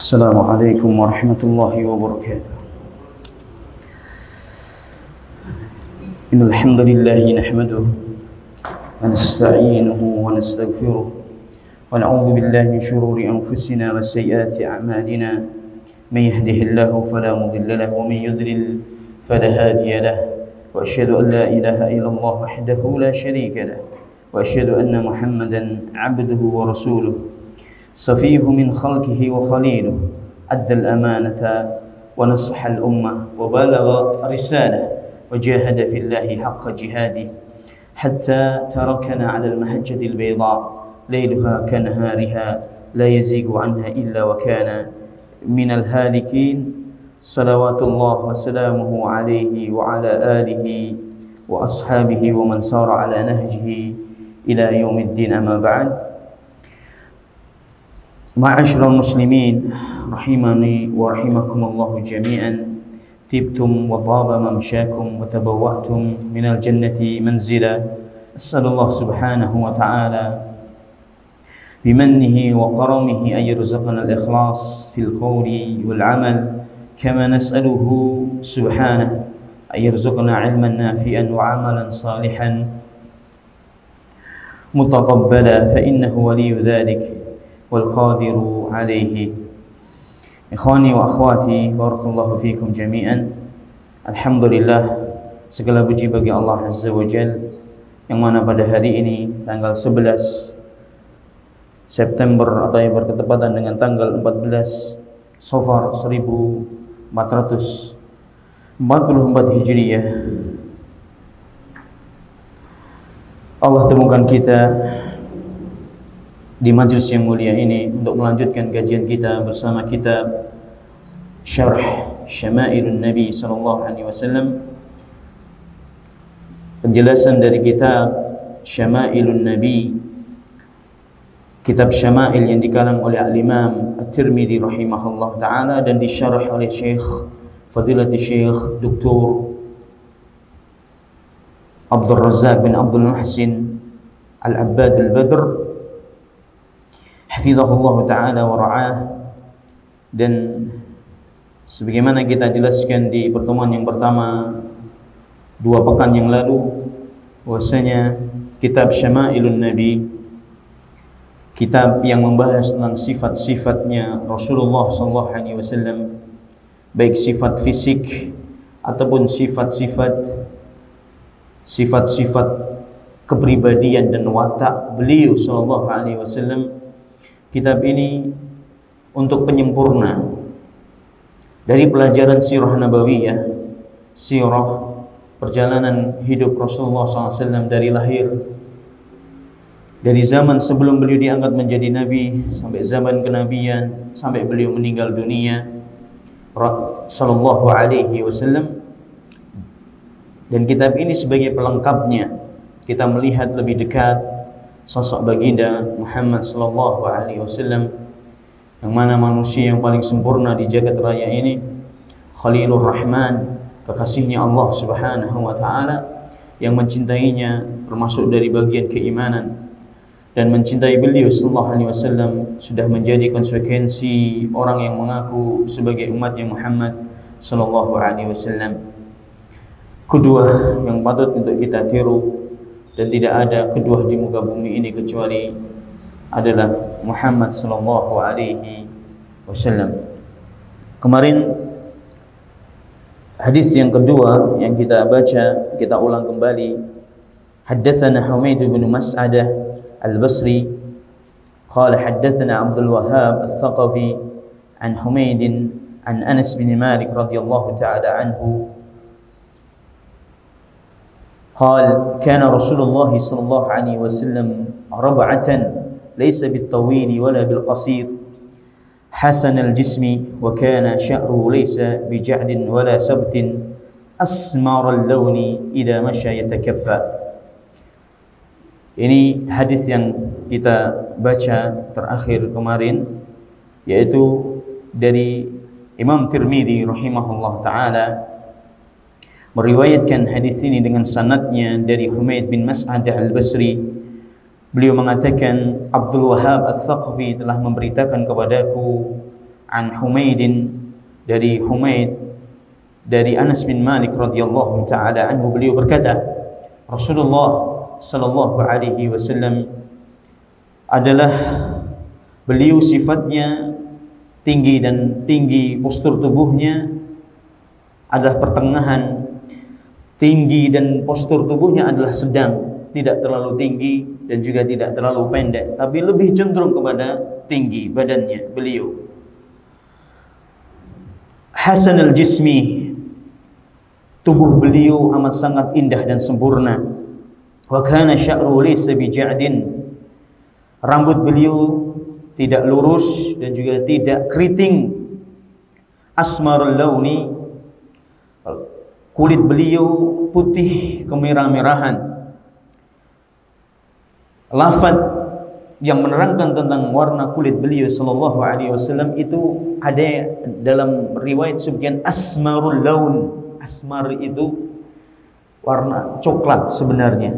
السلام عليكم ورحمة الله وبركاته. إن الحمد لله نحمده ونستعينه ونستغفره ونعوذ بالله من شرور أنفسنا وسيئات أعمالنا. من يهده الله فلا مضل له ومن يضلل فلا هادي له وأشهد أن لا إله إلا الله وحده لا شريك له وأشهد أن محمدا عبده ورسوله صفيه من خلقه وخليله أدى الأمانة ونصح الأمة وبلغ رسالة وجاهد في الله حق جهاده حتى تركنا على المحجة البيضاء ليلها كنهارها لا يزيغ عنها إلا وكان من الهالكين صلوات الله وسلامه عليه وعلى آله وأصحابه ومن سار على نهجه إلى يوم الدين. أما بعد، Ma'asyiral muslimin rahimani wa rahimakumullah jami'an, tibtum wa taba mamsyakum wa tabawwa'tum minal jannati manzila. As'alullah subhanahu wa ta'ala bimannihi wa karamihi an yarzuqana al-ikhlas fil qawli wal amal, kama nas'aluhu subhanahu an yarzuqana ilman nafi'an wa amalan salihan mutaqabbala, fa innahu waliyyu dhalik wal qadiru alaihi. Ikhwani wa akhwati, barakallahu fikum jami'an. Alhamdulillah, segala puji bagi Allah Azza wa Jal, yang mana pada hari ini tanggal 11 September atau yang bertepatan dengan tanggal 14 Safar 1444 Hijriyah, Allah temukan kita di majlis yang mulia ini untuk melanjutkan kajian kita bersama kitab Syarh Syama'ilun Nabi sallallahu alaihi wasallam, penjelasan dari kitab Syama'ilun Nabi, kitab Syama'il yang dikarang oleh Al-Imam At-Tirmidzi rahimahullah ta'ala dan disyarah oleh Syekh Fadilatul Syekh Dr. Abdul Razak bin Abdul Muhsin Al-Abbad Al-Badr hafizahullah ta'ala wa ra'ah. Dan sebagaimana kita jelaskan di pertemuan yang pertama 2 pekan yang lalu, bahwasanya kitab Syama'ilun Nabi, kitab yang membahas tentang sifat-sifatnya Rasulullah sallallahu alaihi wasallam, baik sifat fisik ataupun sifat-sifat kepribadian dan watak beliau sallallahu alaihi wasallam. Kitab ini untuk penyempurna dari pelajaran sirah nabawiyah, sirah perjalanan hidup Rasulullah SAW dari lahir, dari zaman sebelum beliau diangkat menjadi nabi sampai zaman kenabian, sampai beliau meninggal dunia sallallahu alaihi wasallam. Dan kitab ini sebagai pelengkapnya, kita melihat lebih dekat sosok baginda Muhammad sallallahu alaihi wasallam, yang mana manusia yang paling sempurna di jagat raya ini, Khalilur Rahman, kekasihnya Allah Subhanahu wa taala, yang mencintainya termasuk dari bagian keimanan, dan mencintai beliau sallallahu alaihi wasallam sudah menjadi konsekuensi orang yang mengaku sebagai umatnya Muhammad sallallahu alaihi wasallam. Kedua yang patut untuk kita tiru, dan tidak ada kedua di muka bumi ini kecuali adalah Muhammad sallallahu alaihi wasallam. Kemarin hadis yang kedua yang kita baca, kita ulang kembali. Haddatsana Humaid bin Mas'adah Al-Basri qala haddatsana Abdul Wahhab Al-Thaqafi an Humaid an Anas bin Malik radhiyallahu ta'ala anhu قال كان رسول الله صلى الله عليه وسلم ربعة ليس بالطويل ولا بالقصير حسن الجسم وكان شعره ليس بجعد ولا سبت أسمر اللون إذا مشى يتكفى. Ini hadis yang kita baca terakhir kemarin, yaitu dari Imam Tirmidzi rahimahullah ta'ala, meriwayatkan hadis ini dengan sanadnya dari Humaid bin Mas'adah Al-Basri. Beliau mengatakan, Abdul Wahhab Al-Thaqafi telah memberitakan kepadaku an Humaidin, dari Humaid dari Anas bin Malik radhiyallahu taala anhu, beliau berkata, Rasulullah sallallahu alaihi wasallam adalah, beliau sifatnya tinggi, dan tinggi postur tubuhnya adalah pertengahan. Tinggi dan postur tubuhnya adalah sedang, tidak terlalu tinggi dan juga tidak terlalu pendek, tapi lebih cenderung kepada tinggi badannya beliau. Hasan al-jismi, tubuh beliau amat sangat indah dan sempurna. Wa kana sya'ru laysa bija'din, rambut beliau tidak lurus dan juga tidak keriting. Asmarul launi, kulit beliau putih kemerah-merahan. Lafaz yang menerangkan tentang warna kulit beliau sallallahu alaihi wasallam itu ada dalam riwayat Sufyan, asmarul laun. Asmar itu warna coklat sebenarnya,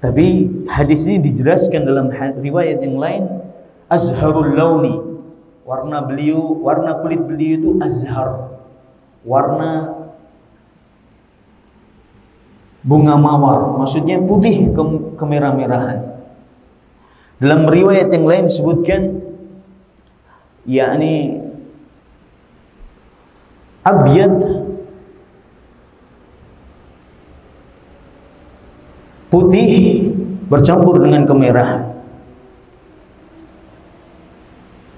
tapi hadis ini dijelaskan dalam riwayat yang lain azharul launi. Warna beliau, warna kulit beliau itu azhar, warna bunga mawar, maksudnya putih kemerah-merahan. Dalam riwayat yang lain disebutkan yakni abyad, putih bercampur dengan kemerahan.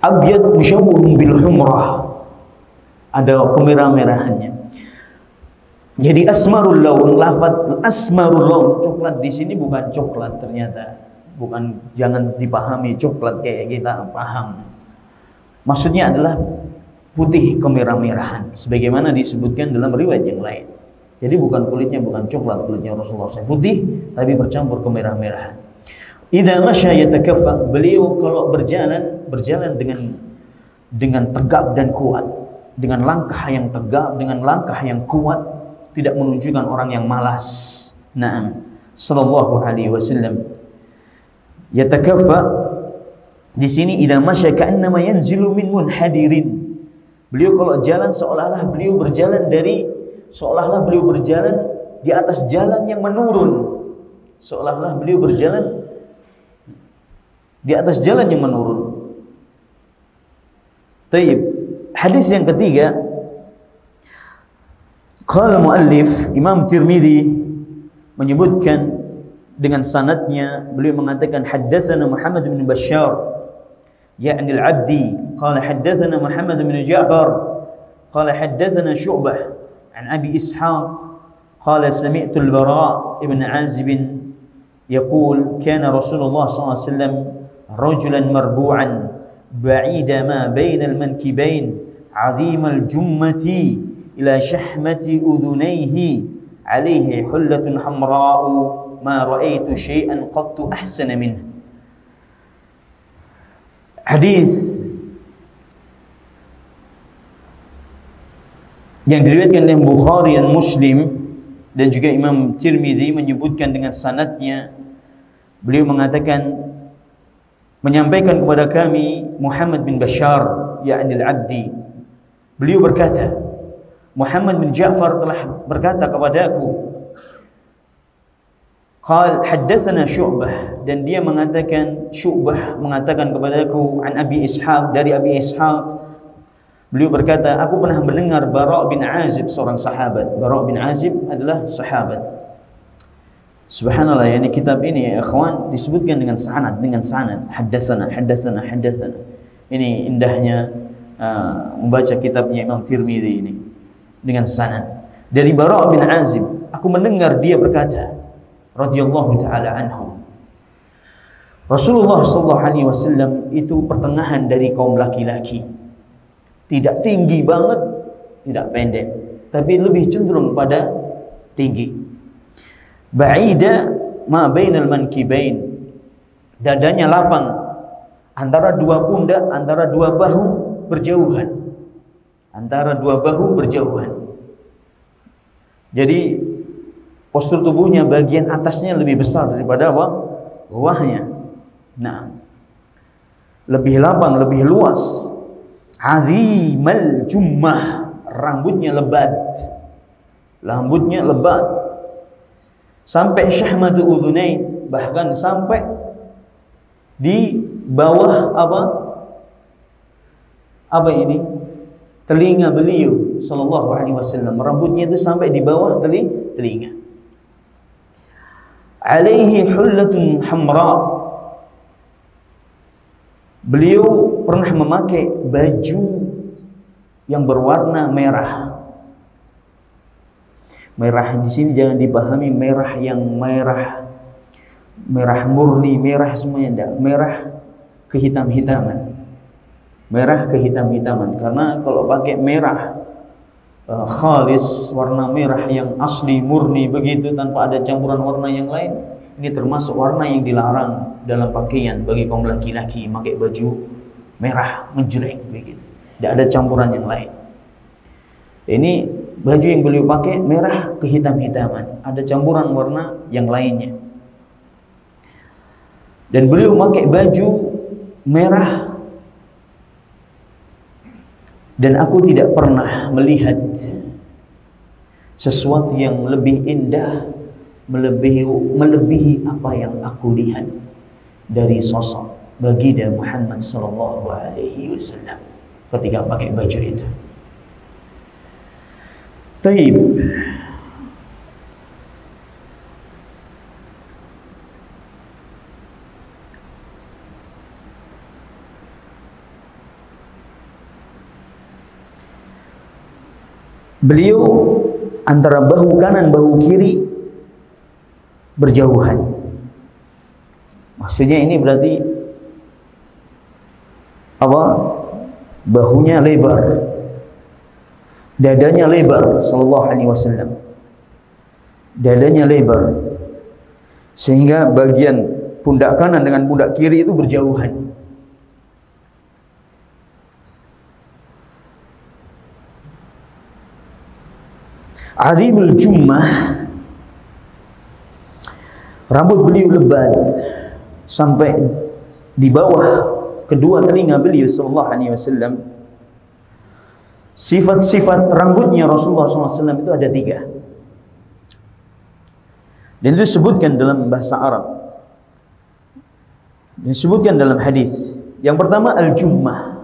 Abyad musyabbuhun bil humrah, ada kemerah-merahannya. Jadi asmarul laun, lafaz asmarul laun, coklat di sini bukan coklat ternyata. Bukan, jangan dipahami coklat kayak kita paham. Maksudnya adalah putih kemerah-merahan sebagaimana disebutkan dalam riwayat yang lain. Jadi bukan kulitnya bukan coklat, kulitnya Rasulullah SAW putih tapi bercampur kemerah-merahan. Idza masya yatakaffa, beliau kalau berjalan dengan tegap dan kuat, dengan langkah yang tegap, dengan langkah yang kuat, tidak menunjukkan orang yang malas. Naam, sallallahu alaihi wasallam. Yatakaffa di sini idza masya ka'annama yanzilu min munhadirin. Beliau kalau jalan seolah-olah beliau berjalan di atas jalan yang menurun. Seolah-olah beliau berjalan di atas jalan yang menurun. Taib. Hadis yang ketiga, qala muallif Imam Tirmidzi menyebutkan dengan sanadnya, beliau mengatakan haddatsana Muhammad bin Bashar yakni al-Abdi qala haddatsana Muhammad bin Ja'far qala haddatsana Syu'bah an Abi Ishaq qala sami'tu al-Bara' ibn Azib yaqul kana Rasulullah sallallahu alaihi wasallam rajulan marbu'an ba'ida ma baina al-mankibain 'azim al-jummati ila shahmati udhunayhi alayhi hullatun hamra'u ma ra'aitu syai'an qattu ahsana minhu. Hadis yang diriwayatkan oleh Bukhari dan Muslim dan juga Imam Tirmidzi menyebutkan dengan sanadnya, beliau mengatakan menyampaikan kepada kami Muhammad bin Bashar yakni al-Abdi, beliau berkata, Muhammad bin Ja'far telah berkata kepadaku, qal haddatsana Syu'bah, dan dia mengatakan, Syu'bah mengatakan kepadaku, an Abi Ishaq, dari Abi Ishaq, beliau berkata, aku pernah mendengar Bara' bin Azib, seorang sahabat. Bara' bin Azib adalah sahabat. Subhanallah, yani kitab ini ya ikhwan disebutkan dengan sanad, haddatsana. Ini indahnya membaca kitabnya Imam Tirmidzi ini dengan sanad. Dari Bara' bin Azib, aku mendengar dia berkata, radhiyallahu taala anhu, Rasulullah sallallahu alaihi wasallam itu pertengahan dari kaum laki-laki. Tidak tinggi banget, tidak pendek, tapi lebih cenderung pada tinggi. Ba'ida ma bainal mankibain, dadanya lapang, antara dua pundak, antara dua bahu berjauhan. Jadi postur tubuhnya bagian atasnya lebih besar daripada bawahnya. Nah, lebih lapang, lebih luas. Azimal jummah, rambutnya lebat. Rambutnya lebat. Sampai syahmatu udhunain, bahkan sampai di bawah apa? Apa ini? Telinga beliau sallallahu alaihi wasallam. Rambutnya itu sampai di bawah telinga. Alaihi hullatun hamra. Beliau pernah memakai baju yang berwarna merah. Merah di sini jangan dipahami merah yang merah murni, merah semuanya enggak. Merah kehitam-hitaman. Merah kehitam-hitaman. Karena kalau pakai merah khalis, warna merah yang asli murni begitu tanpa ada campuran warna yang lain, ini termasuk warna yang dilarang dalam pakaian bagi kaum laki-laki, pakai baju merah menjreng begitu. Tidak ada campuran yang lain. Ini baju yang beliau pakai merah kehitam-hitaman, ada campuran warna yang lainnya. Dan beliau pakai baju merah, dan aku tidak pernah melihat sesuatu yang lebih indah, melebihi apa yang aku lihat dari sosok baginda Muhammad sallallahu alaihi wasallam ketika pakai baju itu. Taib. Beliau antara bahu kanan bahu kiri berjauhan. Maksudnya ini berarti apa? Bahunya lebar, dadanya lebar sallallahu alaihi wasallam. Dadanya lebar sehingga bagian pundak kanan dengan pundak kiri itu berjauhan. Azimul jummah, rambut beliau lebat sampai di bawah kedua telinga beliau sallallahu alaihi wasallam. Sifat-sifat rambutnya Rasulullah SAW itu ada 3, dan itu disebutkan dalam bahasa Arab, disebutkan dalam hadis. Yang pertama al-jummah.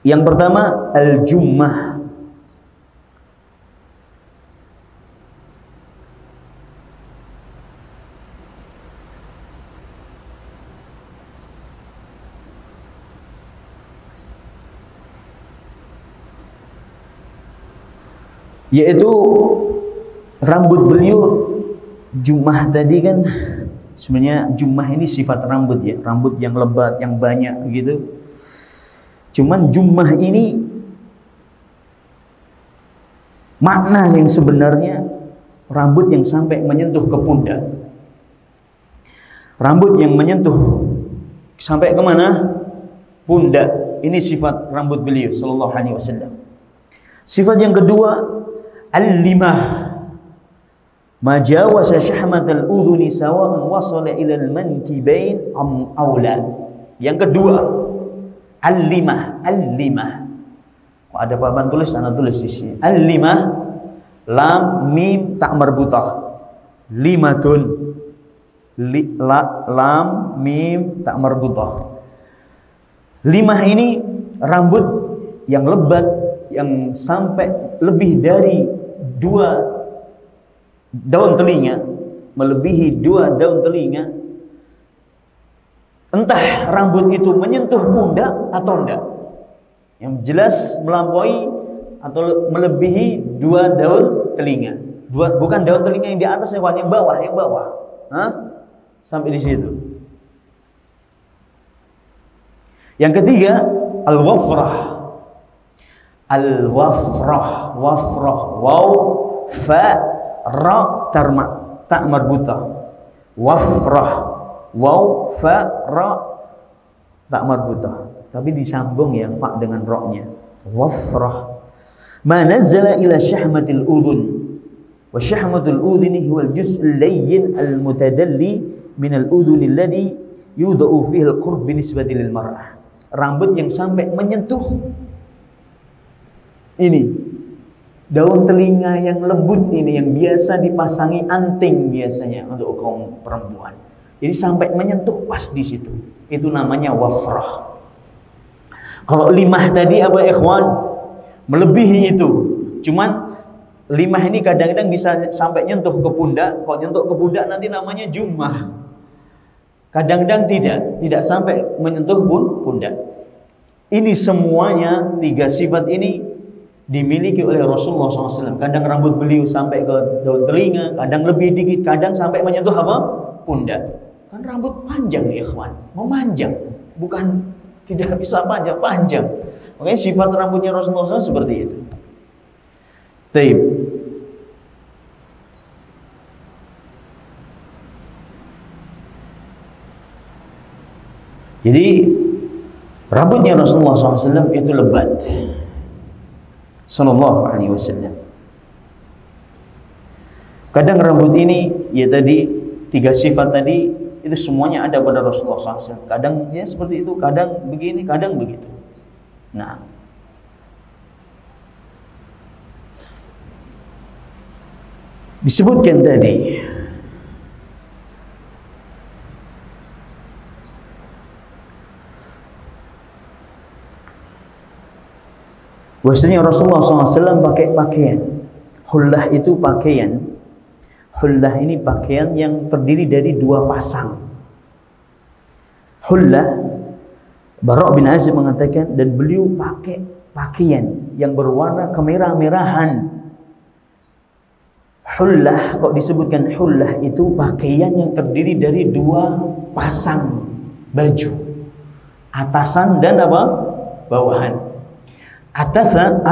Yang pertama al-jummah, yaitu rambut beliau. Jummah tadi kan sebenarnya jummah ini sifat rambut ya, rambut yang lebat, yang banyak gitu. Cuman jummah ini makna yang sebenarnya rambut yang sampai menyentuh ke pundak, rambut yang menyentuh sampai kemana? Pundak. Ini sifat rambut beliau sallallahu alaihi wasallam. Sifat yang kedua al-limah, ma jawasa syahmatal udhuni sawa'un wasala ila al-mankibain am aula. Yang kedua al-limah. Al-limah, kok ada papan tulis, ana tulis di sini. Al-limah, lam mim tak marbutah, limatun, lam mim tak marbutah. Limah ini rambut yang lebat yang sampai lebih dari 2 daun telinga, melebihi 2 daun telinga. Entah rambut itu menyentuh pundak atau enggak, yang jelas melampaui atau melebihi 2 daun telinga. Bukan daun telinga yang di atas, yang bawah, sampai di situ. Yang ketiga al-wafrah. Al-wafrah, wafrah, waw fa ra tak marbutah. Wafrah, waw fa ra tak marbutah, tapi disambung ya fa dengan ra-nya. Wafrah, ma nazzala ila syahmatil udhun, wa syahmatul udhuni huwa al-juz'ul layyin al-mutadalli min al-udhuni alladhi yudau fihi al-qurb binisbati lil mar'ah. rambut yang sampai menyentuh ini daun telinga yang lembut ini, yang biasa dipasangi anting biasanya untuk kaum perempuan. Jadi sampai menyentuh pas di situ. Itu namanya wafrah. Kalau limah tadi apa ikhwan? Melebihi itu. Cuman limah ini kadang-kadang bisa sampai nyentuh ke pundak. Kalau nyentuh ke pundak nanti namanya jummah. Kadang-kadang tidak sampai menyentuh pundak. Ini semuanya, 3 sifat ini dimiliki oleh Rasulullah SAW. Kadang rambut beliau sampai ke daun telinga, kadang lebih dikit, kadang sampai menyentuh apa? Pundak. Kan rambut panjang nih ikhwan, memanjang, bukan tidak bisa panjang. Makanya sifat rambutnya Rasulullah SAW seperti itu. Taib. Jadi rambutnya Rasulullah SAW itu lebat, Sallallahu Alaihi Wasallam. Kadang rambut ini, ya tadi 3 sifat tadi itu semuanya ada pada Rasulullah SAW. Kadang ya seperti itu, kadang begini, kadang begitu. Nah, disebutkan tadi bahwasanya Rasulullah SAW pakai pakaian. Hullah itu pakaian. Hullah ini pakaian yang terdiri dari 2 pasang. Hullah, Bara' bin Azib mengatakan, dan beliau pakai pakaian yang berwarna kemerah-merahan. Hullah, kok disebutkan hullah itu pakaian yang terdiri dari 2 pasang baju. Atasan dan apa? Bawahan. Atasan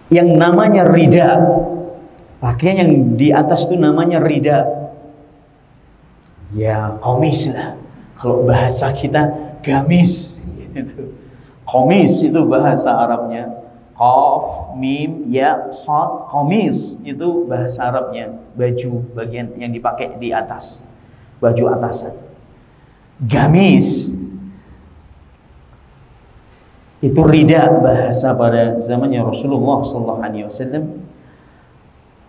yang namanya rida. Pakaian yang di atas itu namanya rida. Ya, komis lah. Kalau bahasa kita gamis gitu. Komis itu bahasa Arabnya. Qaf, mim, ya, sad, qamis itu bahasa Arabnya, baju bagian yang dipakai di atas, baju atasan. Gamis itu rida bahasa pada zamannya Rasulullah SAW.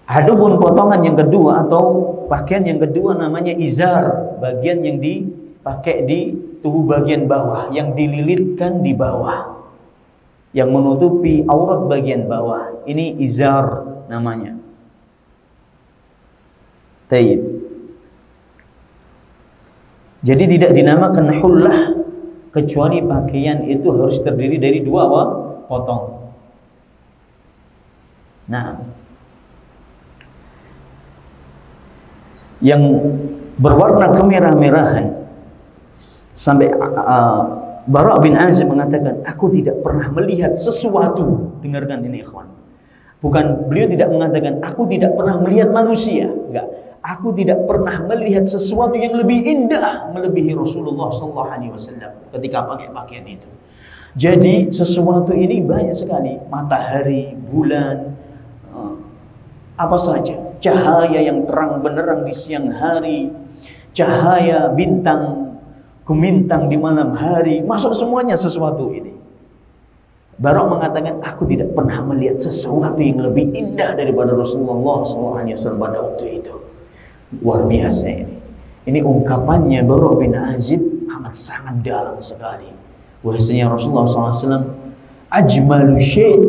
Adapun potongan yang kedua atau pakaian yang kedua namanya izar, bagian yang dipakai di tubuh bagian bawah, yang dililitkan di bawah, yang menutupi aurat bagian bawah. Ini izar namanya. Taib. Jadi tidak dinamakan hullah kecuali pakaian itu harus terdiri dari 2 potong. Nah, yang berwarna kemerah-merahan sampai Bara' bin Azib mengatakan, aku tidak pernah melihat sesuatu. Dengarkan ini ikhwan. Bukan, beliau tidak mengatakan aku tidak pernah melihat manusia. Enggak. Aku tidak pernah melihat sesuatu yang lebih indah melebihi Rasulullah SAW ketika pakai pakaian itu. Jadi sesuatu ini banyak sekali. Matahari, bulan, apa saja. Cahaya yang terang benderang di siang hari, cahaya bintang gemintang di malam hari, masuk semuanya sesuatu ini. Bara' mengatakan, aku tidak pernah melihat sesuatu yang lebih indah daripada Rasulullah SAW pada waktu itu. Luar biasa ini. Ini ungkapannya Bara' bin Azib amat sangat dalam sekali. Bahwasanya Rasulullah SAW ajmalu syai',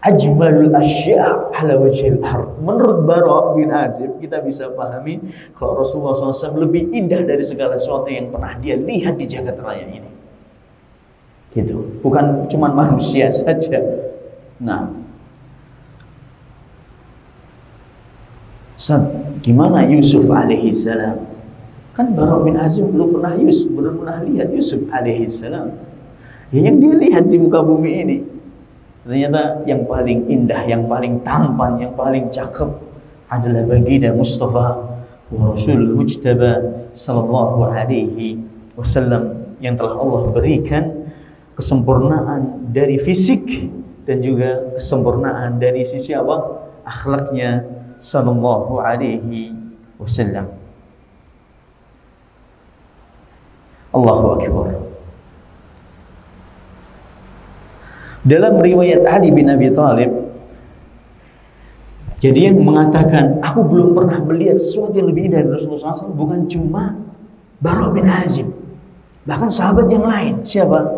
ajmalul asya' ala wajhil ard. Menurut Bara' bin Azib, kita bisa pahami kalau Rasulullah SAW lebih indah dari segala sesuatu yang pernah dia lihat di jagat raya ini. Gitu. Bukan cuma manusia saja. Nah, gimana Yusuf alaihi salam? Kan Bara' bin Azib belum pernah lihat Yusuf alaihi salam. Ya, yang dia lihat di muka bumi ini, ternyata yang paling indah, yang paling tampan, yang paling cakep adalah baginda Mustafa wa Rasul Mujtaba sallallahu alaihi wasallam yang telah Allah berikan kesempurnaan dari fisik dan juga kesempurnaan dari sisi apa? Akhlaknya sallallahu alaihi wasallam. Allahu akbar. Dalam riwayat Ali bin Abi Thalib, jadi yang mengatakan aku belum pernah melihat sesuatu yang lebih dari Rasulullah SAW bukan cuma Bara bin Azib, bahkan sahabat yang lain. Siapa?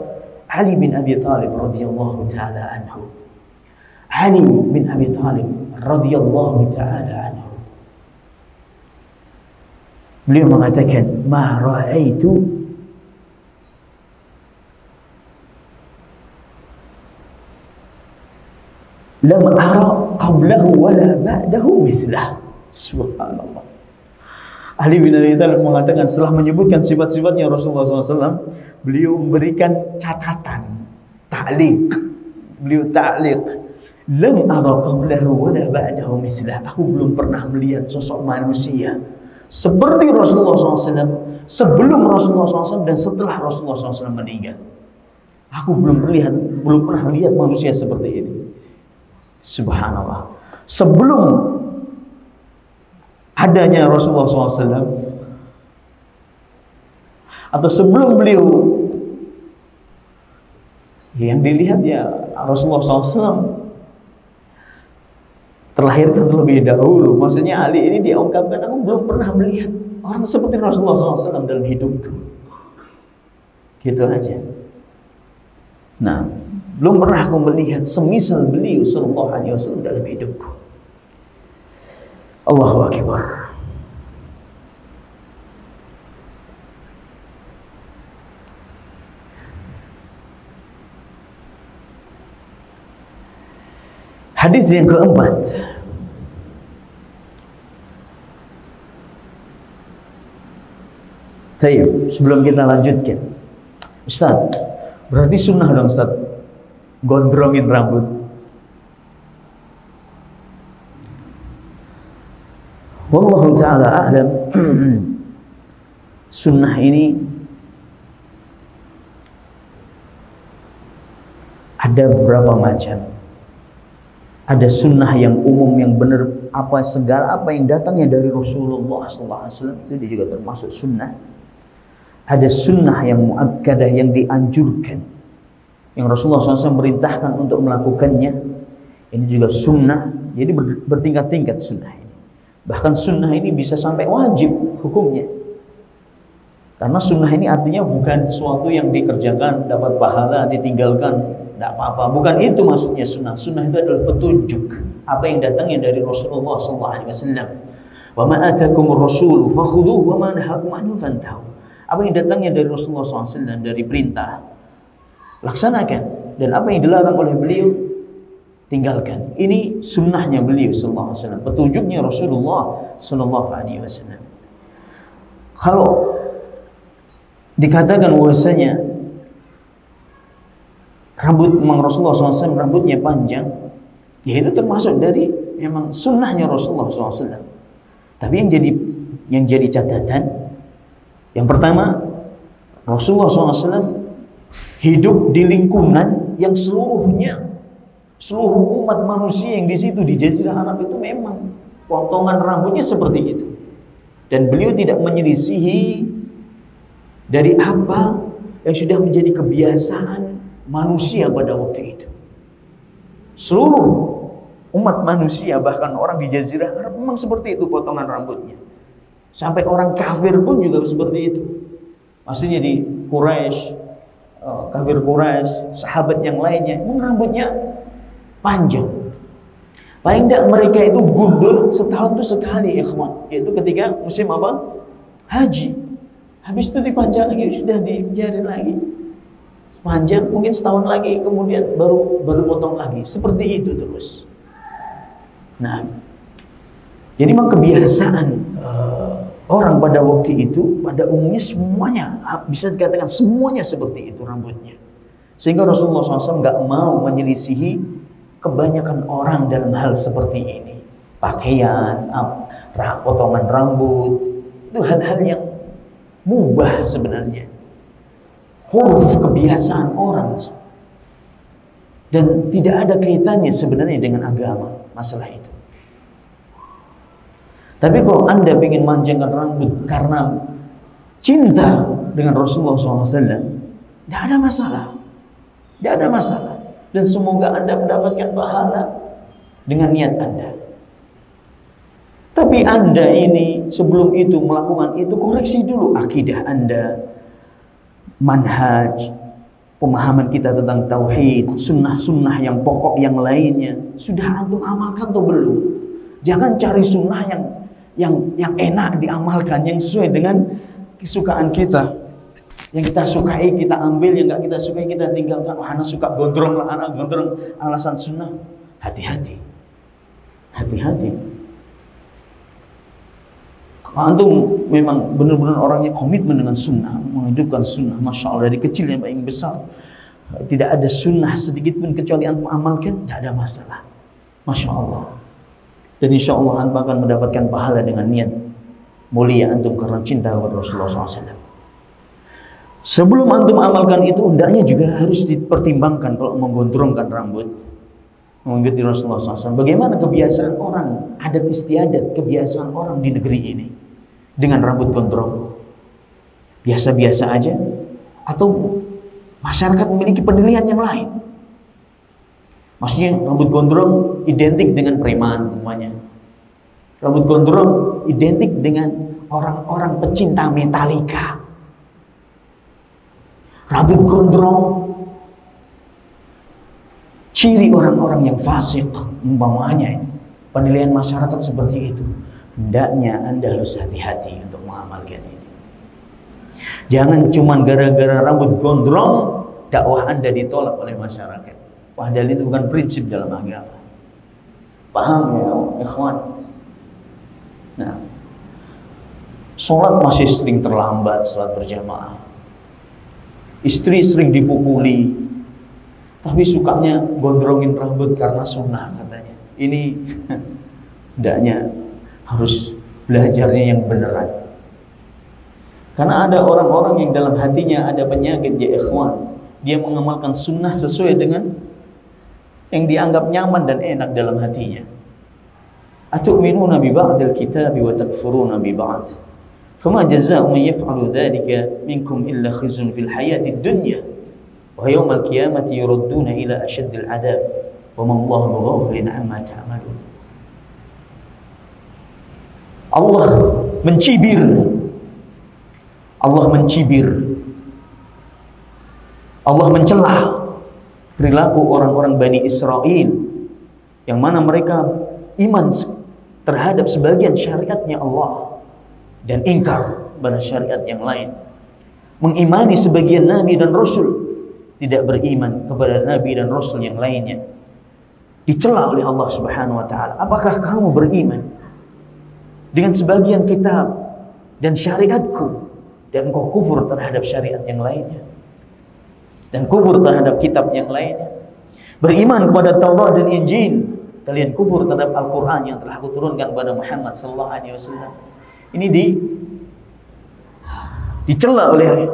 Ali bin Abi Thalib radhiyallahu taala anhu. Ali bin Abi Thalib radhiyallahu taala anhu. Beliau mengatakan, "Ma ra'aitu lam ara qablahu wala ba'dahu mislah." Subhanallah. Ali bin Abi Thalib mengatakan setelah menyebutkan sifat-sifatnya Rasulullah SAW, beliau memberikan catatan, ta'liq. Beliau ta'liq, lam ara qablahu wala ba'dahu mislah. Aku belum pernah melihat sosok manusia seperti Rasulullah SAW sebelum Rasulullah SAW dan setelah Rasulullah SAW meninggal. Aku belum pernah lihat manusia seperti ini. Subhanallah. Sebelum adanya Rasulullah SAW atau sebelum beliau, yang dilihat ya Rasulullah SAW terlahirkan terlebih dahulu. Maksudnya Ali ini dia ungkapkan, aku belum pernah melihat orang seperti Rasulullah SAW dalam hidupku. Gitu aja. Nah, belum pernah aku melihat semisal beliau sallallahu alaihi wasallam dalam hidupku. Allahu akbar. Hadis yang keempat. Baik, sebelum kita lanjutkan, Ustaz, berarti sunnah dong Ustaz gondrongin rambut? Wallahu ta'ala a'lam. Sunnah ini ada beberapa macam. Ada sunnah yang umum, yang benar, segala apa yang datangnya dari Rasulullah SAW itu juga termasuk sunnah. Ada sunnah yang muakkadah, yang dianjurkan, yang Rasulullah SAW merintahkan untuk melakukannya. Ini juga sunnah. Jadi bertingkat-tingkat sunnah ini. Bahkan sunnah ini bisa sampai wajib hukumnya. Karena sunnah ini artinya bukan sesuatu yang dikerjakan dapat pahala, ditinggalkan tidak apa-apa. Bukan itu maksudnya sunnah. Sunnah itu adalah petunjuk, apa yang datangnya dari Rasulullah SAW. Wa ma atakumur rasulu fakhudhuhu wa ma nahakum anhu fantahu. Apa yang datangnya dari Rasulullah SAW, dari perintah, laksanakan, dan apa yang dilarang oleh beliau, tinggalkan. Ini sunnahnya beliau sallallahu alaihi wasallam, petunjuknya Rasulullah sallallahu alaihi wasallam. Kalau dikatakan bahwasanya rambut Rasulullah SAW rambutnya panjang, ya itu termasuk dari memang sunnahnya Rasulullah SAW. Tapi yang jadi catatan, yang pertama, Rasulullah SAW hidup di lingkungan yang seluruh umat manusia yang di situ di Jazirah Arab itu memang potongan rambutnya seperti itu, dan beliau tidak menyelisihi dari apa yang sudah menjadi kebiasaan manusia pada waktu itu. Seluruh umat manusia, bahkan orang di Jazirah Arab memang seperti itu potongan rambutnya. Sampai orang kafir pun juga seperti itu. Maksudnya di Quraisy, kafir Quraisy, sahabat yang lainnya, memang rambutnya panjang. Paling tidak mereka itu gundul setahun itu sekali, ikhwan, yaitu ketika musim apa? Haji. Habis itu dipanjang lagi, sudah dibiarin lagi. Panjang, mungkin setahun lagi, kemudian baru potong lagi. Seperti itu terus. Nah, jadi memang kebiasaan orang pada waktu itu, pada umumnya semuanya, bisa dikatakan semuanya seperti itu rambutnya. Sehingga Rasulullah SAW nggak mau menyelisihi kebanyakan orang dalam hal seperti ini. Pakaian, potongan rambut, itu hal-hal yang mubah sebenarnya. huruf kebiasaan orang, dan tidak ada kaitannya sebenarnya dengan agama masalah itu. Tapi kalau Anda ingin manjangkan rambut karena cinta dengan Rasulullah SAW, tidak ada masalah, tidak ada masalah, dan semoga Anda mendapatkan pahala dengan niat Anda. Tapi Anda ini sebelum itu melakukan itu, koreksi dulu akidah Anda, manhaj, pemahaman kita tentang tauhid, sunnah-sunnah yang pokok yang lainnya. Sudah antum amalkan atau belum? Jangan cari sunnah yang enak diamalkan, yang sesuai dengan kesukaan kita. Yang kita sukai kita ambil, yang enggak kita sukai kita tinggalkan. Oh, anak suka gondrong lah, anak gondrong alasan sunnah. Hati-hati. Hati-hati. Antum memang benar-benar orangnya komitmen dengan sunnah, menghidupkan sunnah, masya Allah, dari kecil yang paling besar, tidak ada sunnah sedikit pun kecuali antum amalkan, tidak ada masalah, masya Allah. Dan insya Allah antum akan mendapatkan pahala dengan niat mulia antum karena cinta kepada Rasulullah SAW. Sebelum antum amalkan itu, hendaknya juga harus dipertimbangkan kalau menggondrongkan rambut, mengikuti Rasulullah SAW. Bagaimana kebiasaan orang, adat istiadat, kebiasaan orang di negeri ini dengan rambut gondrong? Biasa-biasa aja? Atau masyarakat memiliki penilaian yang lain? Maksudnya rambut gondrong identik dengan preman umpamanya. Rambut gondrong identik dengan orang-orang pecinta Metallica. Rambut gondrong ciri orang-orang yang fasik umpamanya. Penilaian masyarakat seperti itu. Hendaknya Anda harus hati-hati untuk mengamalkan ini. Jangan cuma gara-gara rambut gondrong dakwah Anda ditolak oleh masyarakat. Padahal itu bukan prinsip dalam agama. Paham ya, ikhwan? Nah, sholat masih sering terlambat, sholat berjamaah. Istri sering dipukuli, tapi sukanya gondrongin rambut karena sunnah katanya. Ini hendaknya harus belajarnya yang beneran. Karena ada orang-orang yang dalam hatinya ada penyakit ya ikhwan. Dia mengamalkan sunnah sesuai dengan yang dianggap nyaman dan enak dalam hatinya. Atu'minuna bi ba'dil kitabi wa takfuruna bi ba'd. Fama jazaa'u man yaf'alu dhalika minkum illa khizyun fil hayatid dunya wa yawmal qiyamati yuradduna ila ashaddil 'adab wa ma Allahu bighafilin 'amma ta'malun. Allah mencibir. Allah mencibir. Allah mencela perilaku orang-orang Bani Israel yang mana mereka iman terhadap sebagian syariatnya Allah dan ingkar pada syariat yang lain. Mengimani sebagian nabi dan rasul, tidak beriman kepada nabi dan rasul yang lainnya. Dicela oleh Allah Subhanahu wa taala. Apakah kamu beriman dengan sebagian kitab dan syariatku dan kau kufur terhadap syariat yang lainnya dan kufur terhadap kitab yang lainnya? Beriman kepada Taurat dan Injil, kalian kufur terhadap Al-Quran yang telah aku turunkan kepada Muhammad sallallahu alaihi wasallam. Ini dicela oleh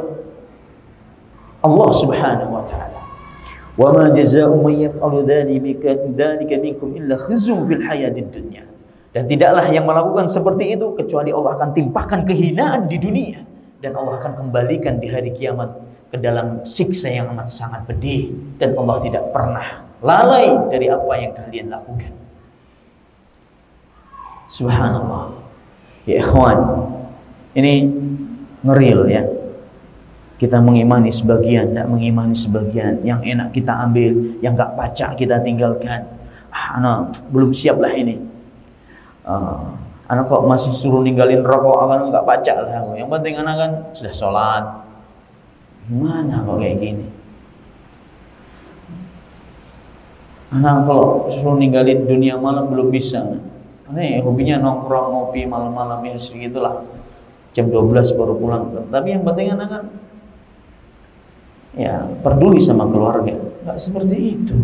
Allah Subhanahu wa taala. Wa ma jazaa'u man yaf'alu dzalika minkum illa khizyun fil hayatid dunya. Dan tidaklah yang melakukan seperti itu kecuali Allah akan timpakan kehinaan di dunia dan Allah akan kembalikan di hari kiamat ke dalam siksa yang amat sangat pedih, dan Allah tidak pernah lalai dari apa yang kalian lakukan. Subhanallah. Ya ikhwan, ini ngeri loh ya. Kita mengimani sebagian, tidak mengimani sebagian. Yang enak kita ambil, yang gak pacak kita tinggalkan. Anak belum siap lah ini. Anak kok masih suruh ninggalin rokok, akan gak pacak lah. Yang penting anak kan sudah sholat. Gimana kok kayak gini? Anak kalau suruh ninggalin dunia malam belum bisa. Ini hobinya nongkrong, ngopi malam-malam ya segitulah. Jam 12 baru pulang. Tapi yang penting anak kan ya peduli sama keluarga. Gak seperti itu.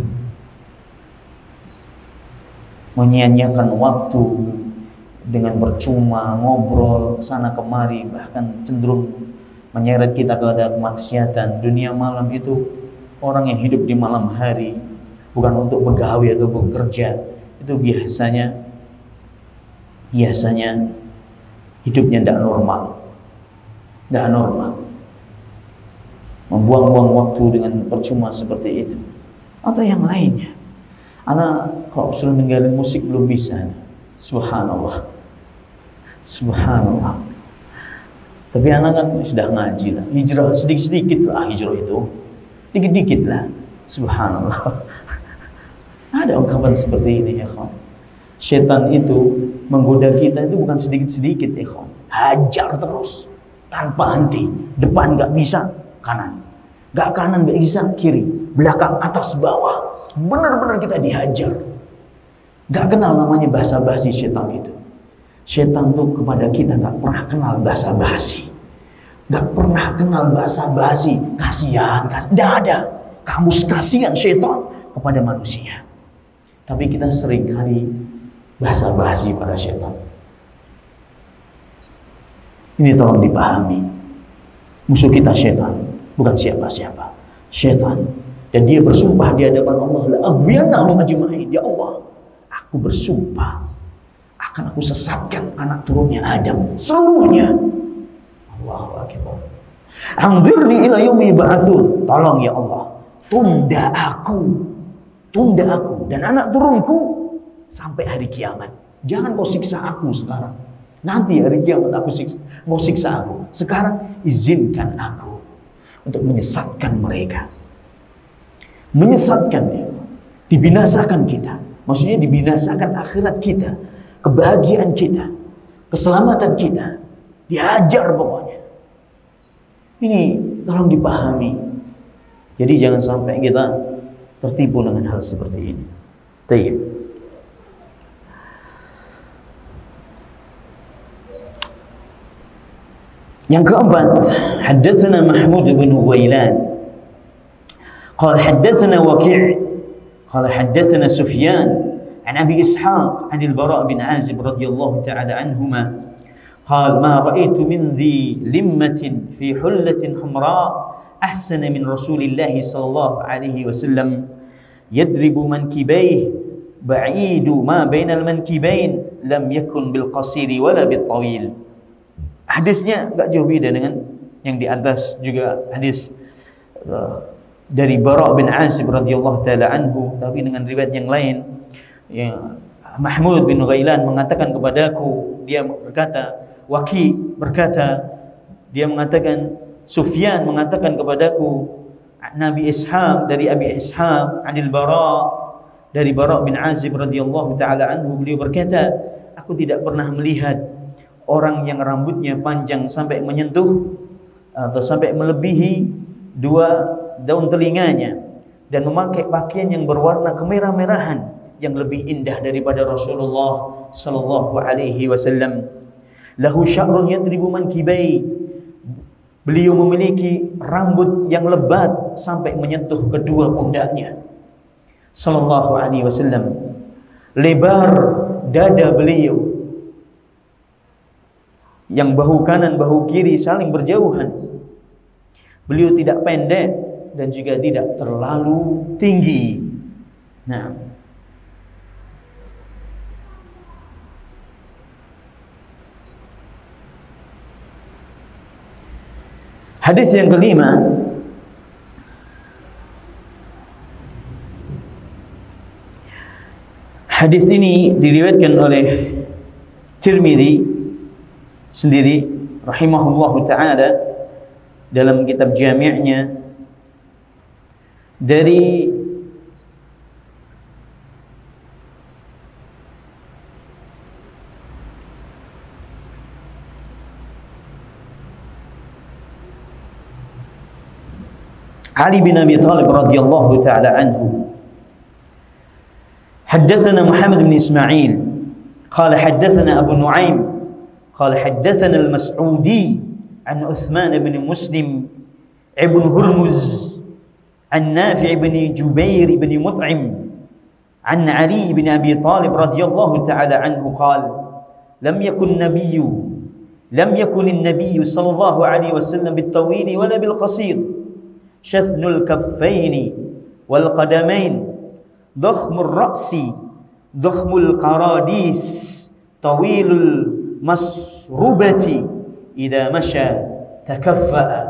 Menyia-nyiakan waktu dengan percuma, ngobrol sana kemari, bahkan cenderung menyeret kita kepada kemaksiatan. Dunia malam itu, orang yang hidup di malam hari bukan untuk begawe atau bekerja, itu biasanya hidupnya tidak normal, membuang-buang waktu dengan percuma seperti itu. Atau yang lainnya, anak kalau sudah ninggalin musik belum bisa. Subhanallah. Tapi anak kan sudah ngaji lah, hijrah sedikit-sedikit lah, hijrah itu dikit-dikit lah. Subhanallah. Ada ungkapan seperti ini, ya kawan. Setan itu menggoda kita itu bukan sedikit-sedikit, ya kawan. Hajar terus tanpa henti. Depan nggak bisa, kanan. Nggak kanan nggak bisa, kiri. Belakang, atas, bawah. Benar-benar kita dihajar. Nggak kenal namanya basa-basi setan itu. Setan tuh kepada kita nggak pernah kenal basa-basi. Nggak pernah kenal basa-basi. Kasihan. Nggak ada. Kamus kasihan setan kepada manusia. Tapi kita seringkali basa-basi pada setan. Ini tolong dipahami. Musuh kita setan, bukan siapa-siapa. Setan. Dan dia bersumpah di hadapan Allah, la aghwiyannahum ajma'in. Ya Allah, aku bersumpah akan aku sesatkan anak turunnya Adam seluruhnya. Allahu akbar. Anzirni ila yaumi yub'atsun. Tolong ya Allah, tunda aku dan anak turunku sampai hari kiamat. Jangan kau siksa aku sekarang. Nanti hari kiamat mau siksa aku. Sekarang izinkan aku untuk menyesatkan mereka. Menyesatkan ya. Dibinasakan kita. Maksudnya dibinasakan akhirat kita, kebahagiaan kita, keselamatan kita. Dihajar pokoknya. Ini tolong dipahami. Jadi jangan sampai kita tertipu dengan hal seperti ini. Tayyib. Yang keempat, haddatsana Mahmud bin Ghailan qala haddatsana Waqi' qala haddatsana Sufyan an Abi Ishaq an al-Bara' bin Azib radhiyallahu ta'ala anhuma qala ma ra'aytu min dhi limmatin fi hullatin humra' أحسن من رسول الله صلى الله عليه وسلم يضرب منكبيه بعيد ما بين المنكبين لم يكن بالقصير ولا بالطويل. Hadisnya enggak jauh beda dengan yang di atas, juga hadis dari Bara' bin Azib radhiyallahu taala anhu, tapi dengan riwayat yang lain. Ya, Mahmud bin Ghailan mengatakan kepadaku, dia berkata, Waqi' berkata, dia mengatakan, Sufyan mengatakan kepadaku, Nabi Ishaq dari Abi Ishaq anil Bara' dari Bara' bin Azib radhiyallahu taala anhu, beliau berkata, aku tidak pernah melihat orang yang rambutnya panjang sampai menyentuh atau sampai melebihi 2 daun telinganya dan memakai pakaian yang berwarna kemerah-merahan yang lebih indah daripada Rasulullah sallallahu alaihi wasallam. Lahu sya'run yadribu mankibai. Beliau memiliki rambut yang lebat sampai menyentuh kedua pundaknya. Sallallahu alaihi wasallam. Lebar dada beliau, yang bahu kanan bahu kiri saling berjauhan. Beliau tidak pendek dan juga tidak terlalu tinggi. Nah, hadis yang kelima, hadis ini diriwayatkan oleh Tirmidzi sendiri rahimahullahu ta'ala dalam kitab jami'nya dari Ali bin Abi Thalib radhiyallahu ta'ala anhu. Haddatsana Muhammad bin Ismail qala haddatsana Abu Nu'aim قال حدثنا المسعودي عن عثمان بن مسلم ابن هرمز عن نافع بن جبير بن مطعم عن علي بن أبي طالب رضي الله تعالى عنه قال لم يكن نبي lam yakunin nabiyyu sallallahu alaihi wasallam bit-tawil wala bil-qasir, shathnul kaffaini wal qadamain, dakhmur ra'si, dakhmul qaradis, tawilul masrubati, idza masya takaffa'a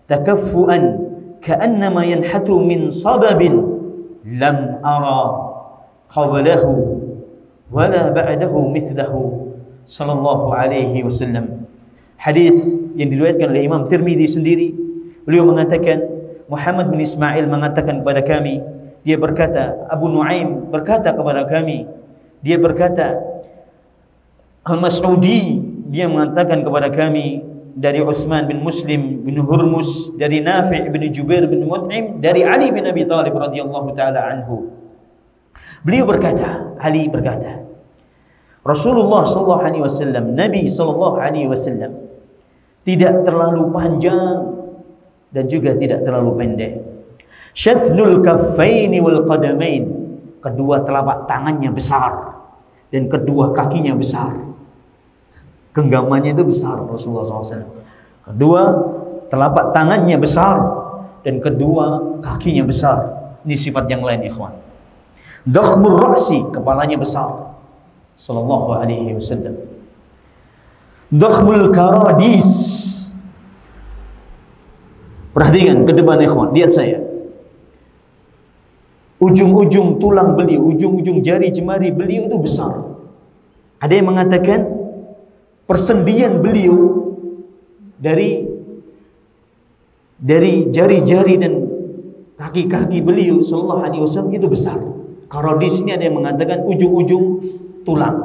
takaffu'an ka'annama yanhatu min sababin lam ara qablahu wala ba'dahu mithlahu sallallahu alaihi wasallam. Hadis yang diriwayatkan oleh Imam Tirmidzi sendiri, beliau mengatakan, Muhammad bin Ismail mengatakan kepada kami, dia berkata, Abu Nuaim berkata kepada kami, dia berkata, Al-Mas'udi dia mengatakan kepada kami, dari Utsman bin Muslim bin Hurmus, dari Nafi' bin Jubair bin Mut'im, dari Ali bin Abi Thalib radhiyallahu taala anhu. Beliau berkata, Ali berkata, Rasulullah sallallahu alaihi wasallam, Nabi sallallahu alaihi wasallam tidak terlalu panjang dan juga tidak terlalu pendek. Shathnul kaffaini wal qadamain, kedua telapak tangannya besar dan kedua kakinya besar. Genggamannya itu besar Rasulullah SAW. Kedua telapak tangannya besar dan kedua kakinya besar. Ini sifat yang lain, ikhwan. Dakhmur ra'si, kepalanya besar, sallallahu alaihi wasallam. Dakhmul karadis, perhatikan ke depan, ikhwan, lihat saya. Ujung-ujung tulang beliau, ujung-ujung jari jemari beliau itu besar. Ada yang mengatakan persendian beliau dari jari-jari dan kaki-kaki beliau sallallahu alaihi wasallam itu besar. Kalau di sini ada yang mengatakan ujung-ujung tulang,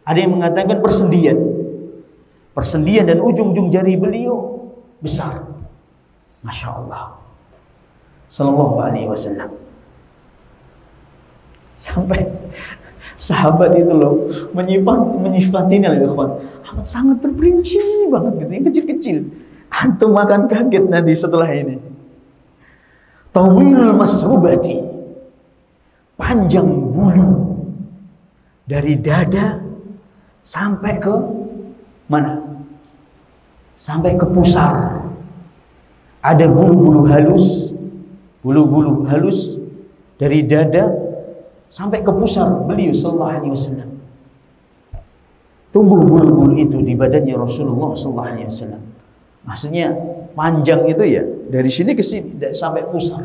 ada yang mengatakan persendian dan ujung-ujung jari beliau besar. Masya Allah, sallallahu alaihi wasallam. Sampai sahabat itu loh menyifatinya, ikhwan, amat sangat terperinci banget gitu, yang kecil-kecil. Antum akan kaget nanti setelah ini. Tawilul masrubati, panjang bulu dari dada sampai ke mana? Sampai ke pusar. Ada bulu-bulu halus dari dada sampai ke pusar beliau sallallahu alaihi wasallam. Tumbuh bulu-bulu itu di badannya Rasulullah sallallahu alaihi wasallam. Maksudnya panjang itu ya, dari sini ke sini sampai pusar.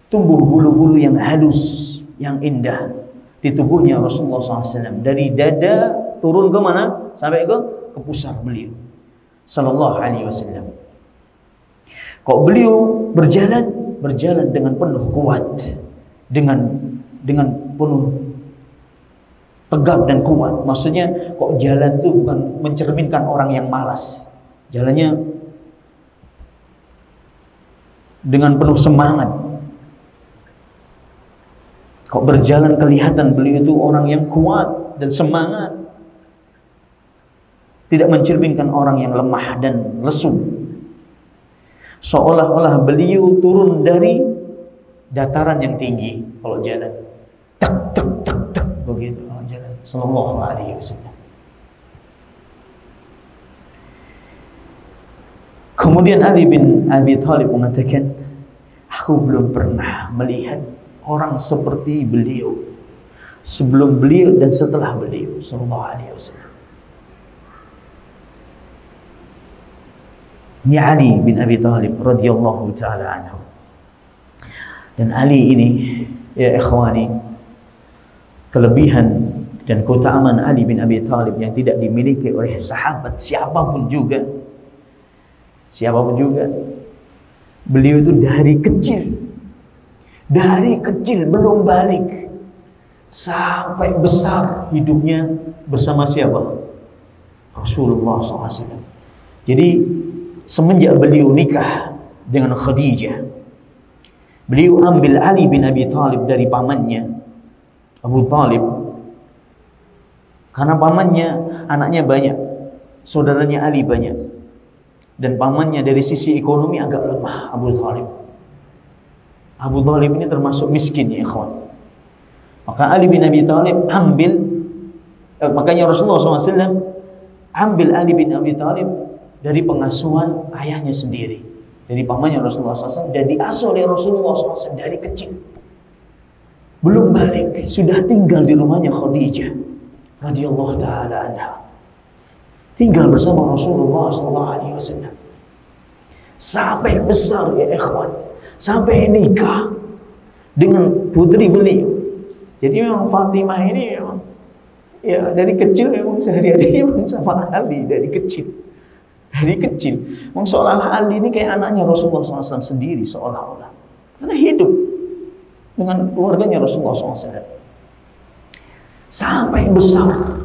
Tumbuh bulu-bulu yang halus, yang indah di tubuhnya Rasulullah SAW. Dari dada turun ke mana? Sampai ke pusar beliau sallallahu alaihi wasallam. Kok beliau berjalan dengan penuh kuat, dengan penuh tegap dan kuat. Maksudnya kok jalan itu bukan mencerminkan orang yang malas. Jalannya dengan penuh semangat. Kok berjalan kelihatan beliau itu orang yang kuat dan semangat. Tidak mencerminkan orang yang lemah dan lesu. Seolah-olah beliau turun dari dataran yang tinggi kalau jalan. Tak tak tak tak begitu kalau jalan. Sallallahu alaihi wasallam. Kemudian Ali bin Abi Thalib mengatakan, aku belum pernah melihat orang seperti beliau sebelum beliau dan setelah beliau sallallahu alaihi wasallam. Ini Ali bin Abi Thalib radhiyallahu taala anhu. Dan Ali ini, ya ikhwani, kelebihan dan keutamaan Ali bin Abi Thalib yang tidak dimiliki oleh sahabat siapapun juga. Beliau itu dari kecil belum balik sampai besar hidupnya bersama siapa? Rasulullah SAW. Jadi semenjak beliau nikah dengan Khadijah, beliau ambil Ali bin Abi Thalib dari pamannya Abu Thalib, karena pamannya anaknya banyak, saudaranya Ali banyak, dan pamannya dari sisi ekonomi agak lemah. Abu Thalib ini termasuk miskin, ya ikhwan. Maka Ali bin Abi Thalib ambil, makanya Rasulullah SAW ambil Ali bin Abi Thalib dari pengasuhan ayahnya sendiri, dari pamannya Rasulullah SAW, dan diasuh oleh Rasulullah SAW dari kecil. Belum balik, sudah tinggal di rumahnya Khadijah radhiyallahu taala anha. Tinggal bersama Rasulullah SAW sampai besar ya ikhwan, sampai nikah dengan putri beliau. Jadi memang Fatimah ini memang ya dari kecil memang sehari-hari memang sama Ali dari kecil. Dari kecil. Memang seolah Ali ini kayak anaknya Rasulullah SAW sendiri seolah-olah. Karena hidup dengan keluarganya Rasulullah SAW. Sampai besar.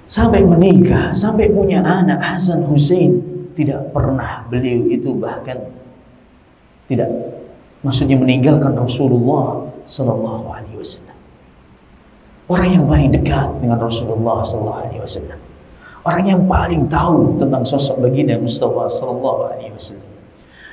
Sampai menikah, sampai punya anak Hasan Hussein, tidak pernah beliau itu bahkan tidak, maksudnya meninggalkan Rasulullah Sallallahu Alaihi Wasallam. Orang yang paling dekat dengan Rasulullah Sallallahu Alaihi Wasallam, orang yang paling tahu tentang sosok baginda Mustafa Sallallahu Alaihi Wasallam,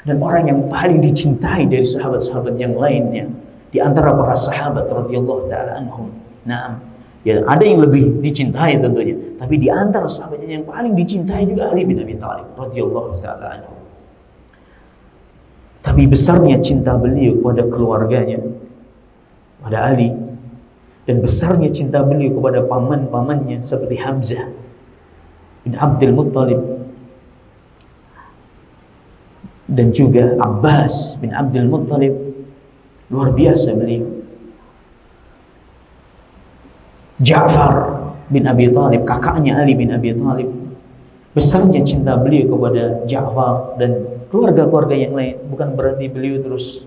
dan orang yang paling dicintai dari sahabat-sahabat yang lainnya di antara para sahabat radhiyallahu taala anhum. Nah, ya ada yang lebih dicintai tentunya, tapi di antara sahabatnya yang paling dicintai juga Ali bin Abi Thalib radhiyallahu taala anhu. Tapi besarnya cinta beliau kepada keluarganya, pada Ali, dan besarnya cinta beliau kepada paman-pamannya seperti Hamzah bin Abdul Muttalib dan juga Abbas bin Abdul Muttalib, luar biasa beliau. Ja'far bin Abi Thalib, kakaknya Ali bin Abi Thalib, besarnya cinta beliau kepada Ja'far dan keluarga-keluarga yang lain. Bukan berarti beliau terus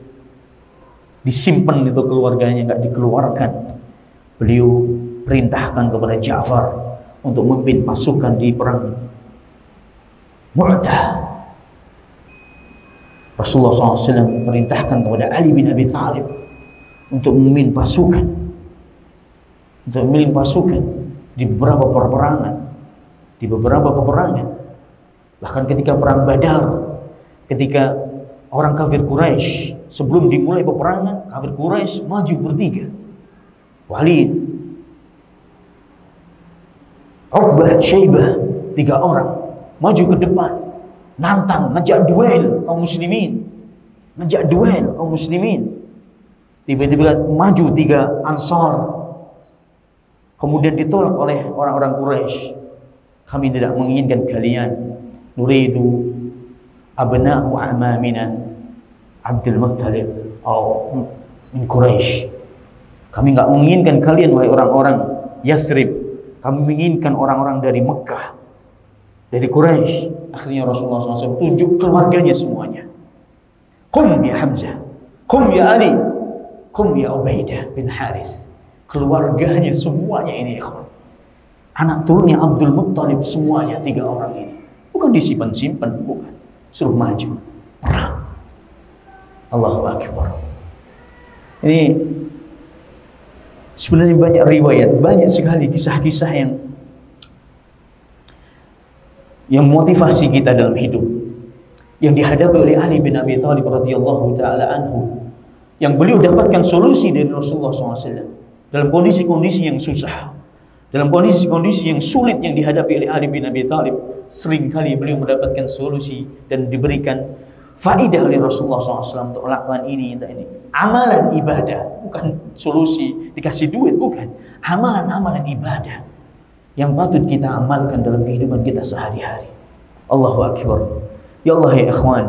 disimpan itu keluarganya, nggak dikeluarkan. Beliau perintahkan kepada Ja'far untuk memimpin pasukan di perang Mu'tah. Rasulullah SAW perintahkan kepada Ali bin Abi Thalib untuk memimpin pasukan di beberapa peperangan. Bahkan ketika perang Badar, ketika orang kafir Quraisy sebelum dimulai peperangan, kafir Quraisy maju bertiga. Walid, Uqbah, Syaibah, 3 orang maju ke depan, nantang, ngajak duel kaum muslimin. Tiba-tiba maju 3 Ansar, kemudian ditolak oleh orang-orang Quraisy. Kami tidak menginginkan kalian. Nuridu abna'u a'mamina Abdul Muttalib atau min Quraisy. Kami enggak menginginkan kalian wahai orang-orang Yasrib. Kami menginginkan orang-orang dari Mekah, dari Quraisy. Akhirnya Rasulullah SAW tunjuk keluarganya semuanya. Qum ya Hamzah, qum ya Ali, qum ya Ubaidah bin Harith. Keluarganya semuanya ini ikhwan, anak turunnya Abdul Muttalib semuanya 3 orang ini. Bukan disimpan-simpan, bukan. Suruh maju perang. Allahu Akbar. Ini sebenarnya banyak riwayat, banyak sekali kisah-kisah yang motivasi kita dalam hidup, yang dihadapi oleh Ali bin Abi Thalib radhiyallahu taala anhu, yang beliau dapatkan solusi dari Rasulullah SAW dalam kondisi-kondisi yang susah, dalam kondisi-kondisi yang sulit yang dihadapi oleh Ali bin Abi Thalib. Seringkali beliau mendapatkan solusi dan diberikan faidah oleh Rasulullah SAW untuk melakukan ini. Amalan ibadah, bukan solusi dikasih duit, bukan. Amalan-amalan ibadah yang patut kita amalkan dalam kehidupan kita sehari-hari. Allahu Akbar. Ya Allah ya ikhwan,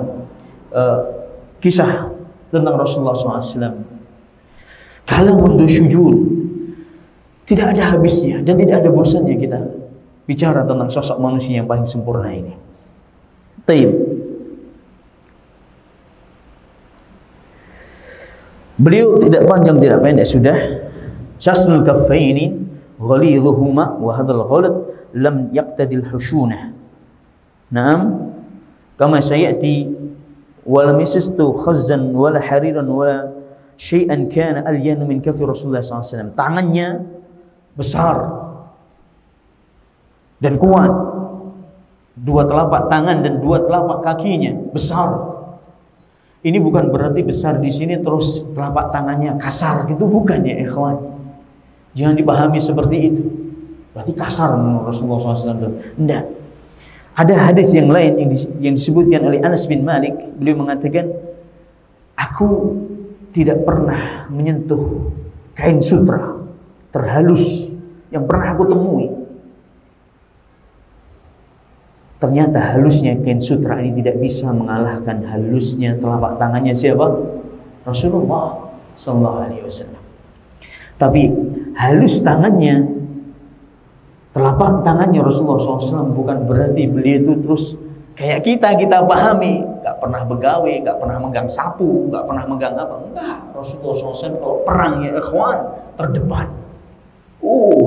kisah tentang Rasulullah SAW, kalamun dusyujud, tidak ada habisnya dan tidak ada bosannya kita bicara tentang sosok manusia yang paling sempurna ini. Taib. Beliau tidak panjang tidak pendek sudah. Syasnul kaffaini ghalidhuhuma wa hadzal ghalad lam yaqtadil hushunah. Naam, kama sayati wa lam yasistu khazzan wala hariran wala syai'an kana alyanu min kaffi Rasulullah SAW. Tangannya besar dan kuat, 2 telapak tangan dan 2 telapak kakinya besar. Ini bukan berarti besar di sini terus telapak tangannya kasar gitu, bukan ya ikhwan. Jangan dipahami seperti itu. Berarti kasar menurut Rasulullah SAW. Tidak. Ada hadis yang lain yang disebutkan oleh Anas bin Malik. Beliau mengatakan, aku tidak pernah menyentuh kain sutra terhalus yang pernah aku temui. Ternyata halusnya kain sutra ini tidak bisa mengalahkan halusnya telapak tangannya siapa? Rasulullah sallallahu alaihi wasallam. Tapi halus tangannya, telapak tangannya Rasulullah SAW bukan berarti beliau itu terus kayak kita pahami, nggak pernah begawe, nggak pernah megang sapu, nggak pernah megang apa. Enggak, Rasulullah SAW kalau perang ya ikhwan terdepan.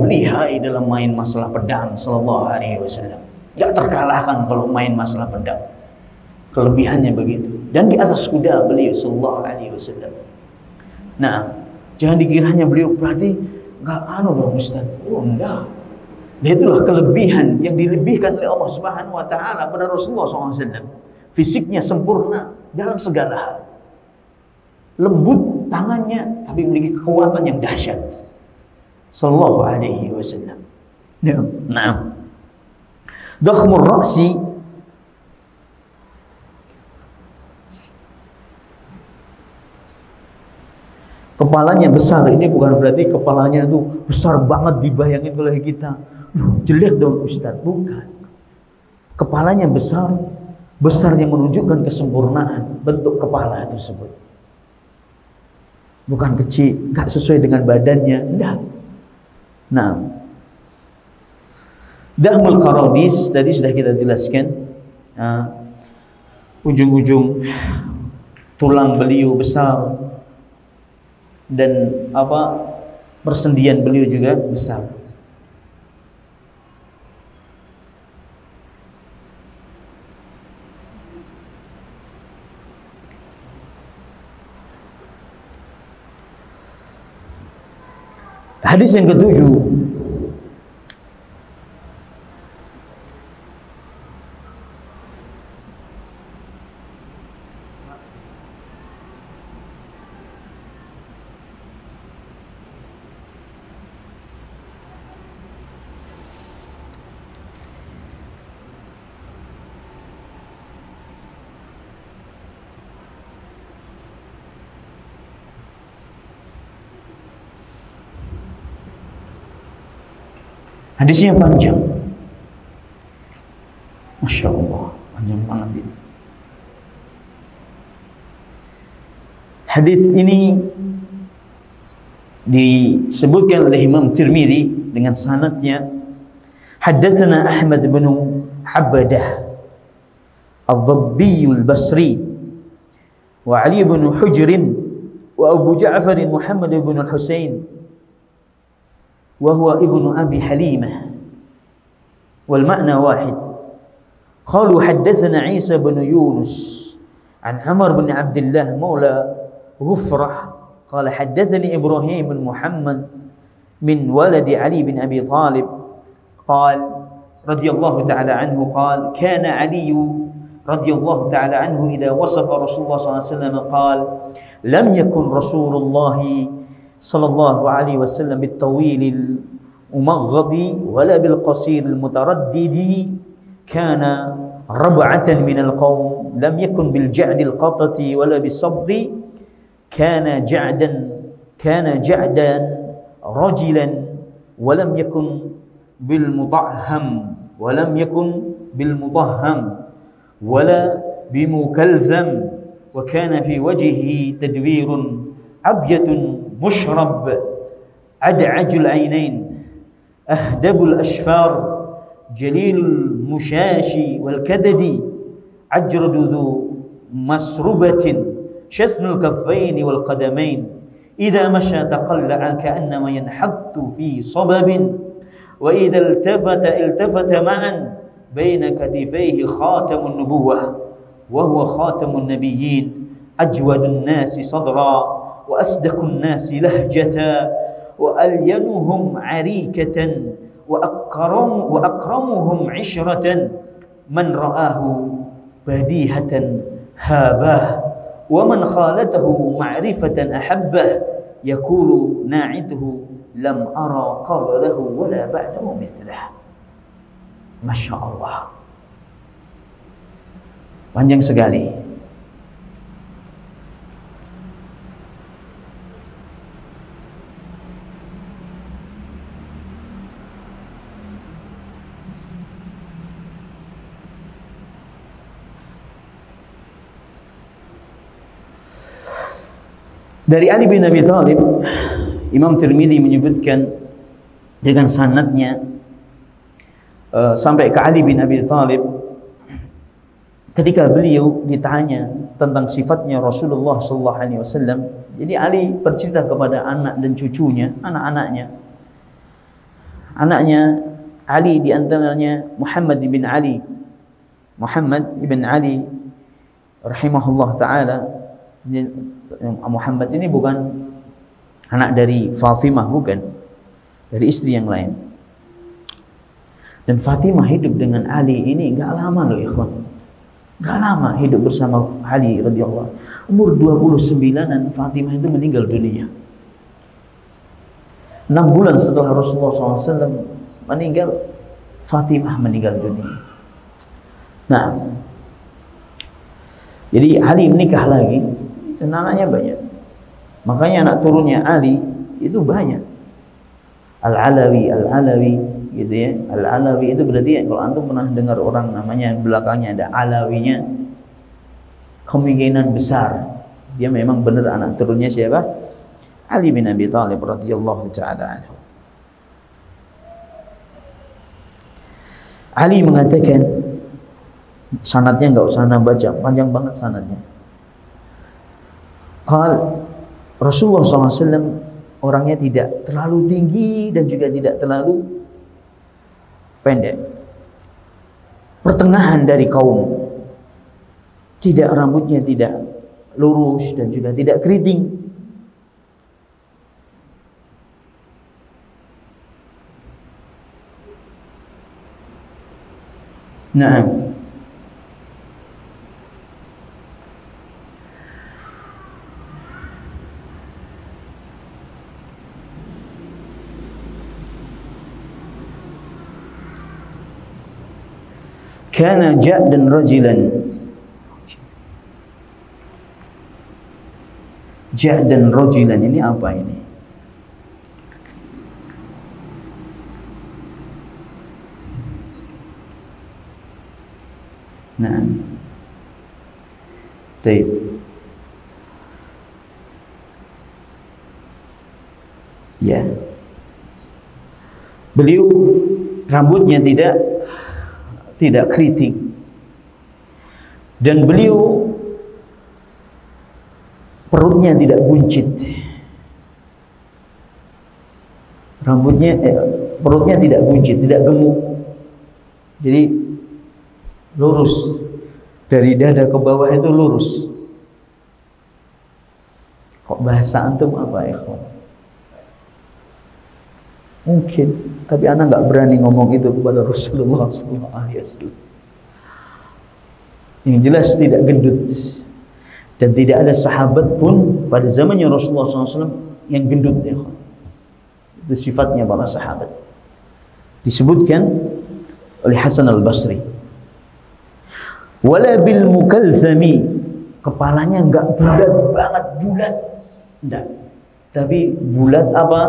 Lihai dalam main masalah pedang sallallahu alaihi wasallam. Nggak terkalahkan kalau main masalah pedang. Kelebihannya begitu. Dan di atas kuda beliau sallallahu alaihi wasallam. Nah, jangan dikiranya beliau berarti nggak dong Ustaz. Enggak. Itulah kelebihan yang dilebihkan oleh Allah Subhanahu wa taala pada Rasulullah SAW. Fisiknya sempurna dalam segala hal. Lembut tangannya tapi memiliki kekuatan yang dahsyat. Sallallahu alaihi wasallam. Nah. Dakhmur ra'si, kepalanya besar. Ini bukan berarti kepalanya itu besar banget dibayangin oleh kita. Jelek dong Ustaz. Bukan. Kepalanya besar. Besar yang menunjukkan kesempurnaan bentuk kepala tersebut. Bukan kecil, gak sesuai dengan badannya. Enggak. Nah, Dahmul Qarabis tadi sudah kita jelaskan. Ujung-ujung tulang beliau besar dan persendian beliau juga besar. Hadis yang ketujuh, hadisnya panjang. Masya Allah, panjang banget ini. Hadis ini disebutkan oleh Imam Tirmidzi dengan sanadnya. Haddatsana Ahmad bin Habbadah Al-Dhabbi Al-Basri wa Ali bin Hujr wa Abu Ja'far Muhammad bin Al-Husain وهو ابن أبي حليمة والمعنى واحد. قالوا حدثنا عيسى بن يونس عن عمر بن عبد الله مولى غفرة قال حدثني إبراهيم بن محمد من ولد علي بن أبي طالب قال رضي الله تعالى عنه قال كان علي رضي الله تعالى عنه إذا وصف رسول الله صلى الله عليه وسلم قال لم يكن رسول الله صلى الله عليه وسلم بالطويل الممغض ولا بالقصير المتردد كان ربعة من القوم لم يكن بالجعد القطة ولا بالصبد كان جعدا رجلا ولم يكن بالمضهم ولا بمكلثم وكان في وجهه تدوير أبيض مشرب أدعج العينين أهدب الأشفار جليل المشاش والكدد عجرد ذو مسربة شسن الكفين والقدمين إذا مشى تقلع كأنما ينحط في صبب وإذا التفت معا بين كتفيه خاتم النبوة وهو خاتم النبيين أجود الناس صدرا وأصدق الناس لهجة وألينهم عريكة وأكرمهم عشرة من رآه بديهة هاباه ومن خالته معرفة أحبه يقول ناعده lam ara qablahu wala ba'dahu mislah. Masya Allah, panjang sekali. Dari Ali bin Abi Thalib, Imam Tirmidzi menyebutkan dengan sanadnya sampai ke Ali bin Abi Thalib, ketika beliau ditanya tentang sifatnya Rasulullah sallallahu alaihi wasallam. Jadi Ali bercerita kepada anak dan cucunya, anak-anaknya. Anaknya Ali diantaranya Muhammad bin Ali. Muhammad bin Ali rahimahullah taala. Muhammad ini bukan anak dari Fatimah, bukan, dari istri yang lain. Dan Fatimah hidup dengan Ali ini enggak lama loh ikhwan, enggak lama hidup bersama Ali radhiyallahu. Umur 29-an Fatimah itu meninggal dunia. 6 bulan setelah Rasulullah SAW meninggal, Fatimah meninggal dunia. Nah, jadi Ali menikah lagi dan anaknya banyak. Makanya anak turunnya Ali itu banyak. Al-Alawi gitu ya. Al-Alawi itu berarti ya, kalau antum pernah dengar orang namanya belakangnya ada Alawinya, kemungkinan besar dia memang benar anak turunnya siapa? Ali bin Abi Thalib radhiyallahu taala anhu. Ali mengatakan, sanadnya enggak usah anda baca, panjang banget sanadnya. Rasulullah SAW orangnya tidak terlalu tinggi dan juga tidak terlalu pendek, pertengahan dari kaum. Tidak, rambutnya tidak lurus dan juga tidak keriting. Nah, kana ja'dan rajulan. Ja'dan rajulan ini apa ini? Nah, baik. Ya, beliau rambutnya tidak keriting, dan beliau perutnya tidak buncit. Perutnya tidak buncit, tidak gemuk. Jadi lurus, dari dada ke bawah itu lurus. Kok bahasa antum apa ya? Mungkin, tapi anak nggak berani ngomong itu kepada Rasulullah SAW. Yang jelas tidak gendut, dan tidak ada sahabat pun pada zamannya Rasulullah SAW yang gendut ya. Itu sifatnya para sahabat. Disebutkan oleh Hasan al-Basri, wala bil mukalthami, kepalanya enggak bulat banget, enggak, tapi bulat apa?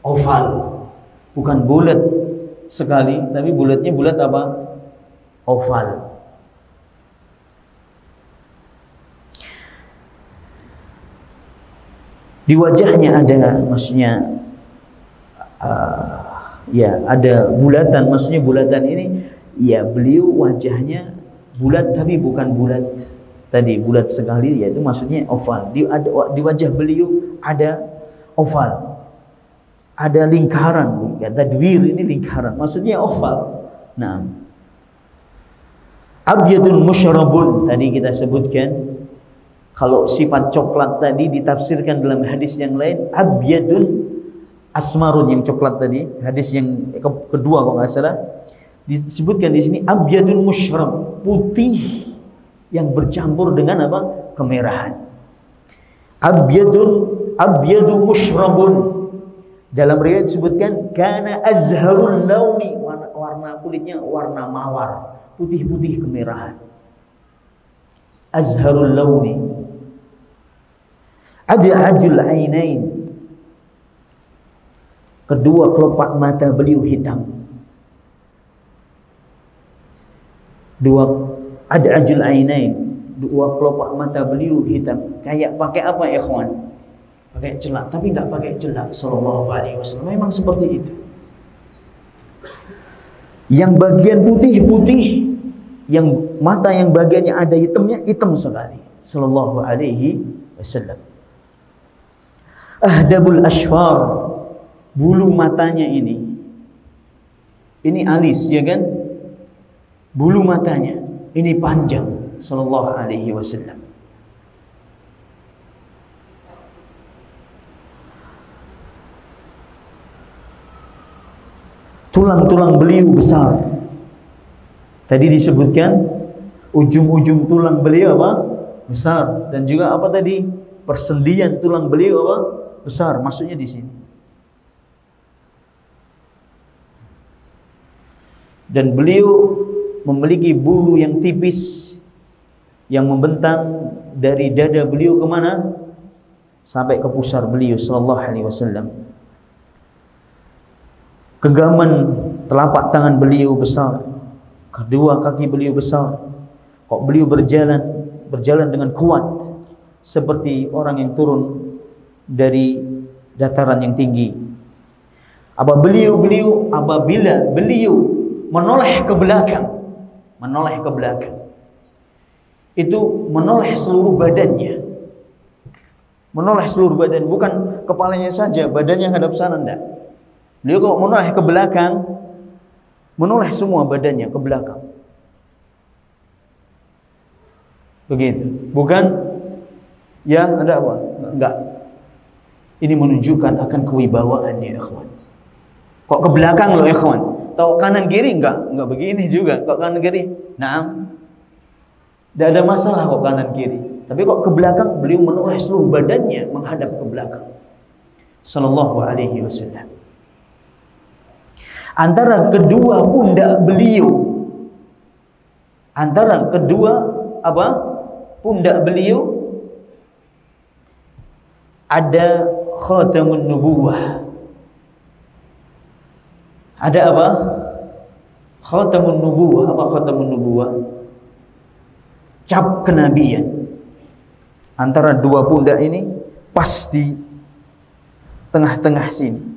Oval, bukan bulat sekali, tapi bulatnya bulat apa? Oval. Di wajahnya ada, maksudnya ya ada bulatan, maksudnya bulatan ini ya beliau wajahnya bulat tapi bukan bulat tadi bulat sekali, yaitu maksudnya oval. Di wajah beliau ada oval, ada lingkaran. Tadwir ini lingkaran, maksudnya oval. Nah, abyadun musyrabun tadi kita sebutkan. Kalau sifat coklat tadi ditafsirkan dalam hadis yang lain abyadun asmarun, yang coklat tadi, hadis yang kedua kalau nggak salah, disebutkan di sini abyadun musyrab, putih yang bercampur dengan apa? Kemerahan. Abyadu musyrabun, Dalam riwayat disebutkan kana azharul launi, warna kulitnya warna mawar, putih-putih kemerahan. Azharul launi. Ad'ajul ainain. Kedua kelopak mata beliau hitam. Ad'ajul ainain. Dua kelopak mata beliau hitam. Kayak pakai apa ya ikhwan? Pakai celak, tapi enggak pakai celak sallallahu alaihi wasallam. Memang seperti itu. Yang bagian putih-putih, yang mata yang bagiannya ada hitamnya, hitam sekali sallallahu alaihi wasallam. Ahdabul ashfar, bulu matanya ini alis ya kan? Bulu matanya ini panjang sallallahu alaihi wasallam. Tulang-tulang beliau besar. Tadi disebutkan ujung-ujung tulang beliau apa? Besar. Dan juga apa tadi? Persendian tulang beliau apa? Besar. Maksudnya di sini. Dan beliau memiliki bulu yang tipis yang membentang dari dada beliau kemana? Sampai ke pusar beliau sallallahu alaihi wasallam. Genggaman telapak tangan beliau besar, kedua kaki beliau besar. Kok beliau berjalan dengan kuat seperti orang yang turun dari dataran yang tinggi. Apabila beliau menoleh ke belakang, itu menoleh seluruh badannya. Menoleh seluruh badan, bukan kepalanya saja, badannya hadap sana enggak. Beliau kalau menoleh ke belakang, menoleh semua badannya ke belakang. Begitu. Bukan ya ada apa? Enggak. Ini menunjukkan akan kewibawaannya, ikhwan. Kok ke belakang loh, ikhwan? Tahu kanan kiri enggak begini juga. Kok kanan kiri? Naam. Tidak ada masalah kok kanan kiri. Tapi kok ke belakang, beliau menoleh seluruh badannya menghadap ke belakang. Sallallahu alaihi wasallam. Antara kedua pundak beliau, pundak beliau ada khatamun nubuwah. Ada apa? Khatamun nubuwah. Apa khatamun nubuwah? Cap kenabian. Antara dua pundak ini pas di tengah-tengah sini.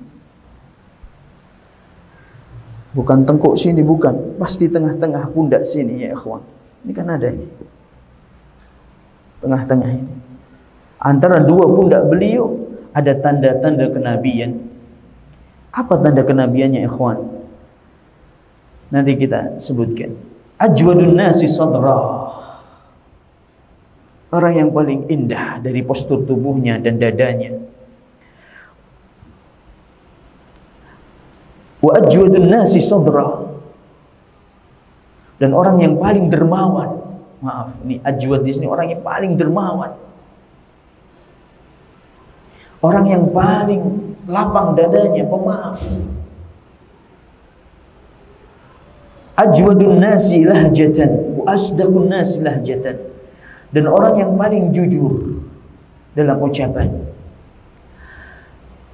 Bukan tengkuk sini, bukan. Pas di tengah-tengah pundak sini ya ikhwan. Ini kan ada ini. Tengah-tengah ini. Antara dua pundak beliau ada tanda-tanda kenabian. Apa tanda kenabiannya ikhwan? Nanti kita sebutkan. Ajwadun nasi sadra. Orang yang paling indah dari postur tubuhnya dan dadanya. Wa ajwadun nasi sadra. Dan orang yang paling dermawan. Maaf, ini ajwad di sini orang yang paling dermawan. Orang yang paling lapang dadanya, pemaaf. Ajwadun nasi lahjatan wa asdaqun nasi lahjatan. Dan orang yang paling jujur dalam ucapan.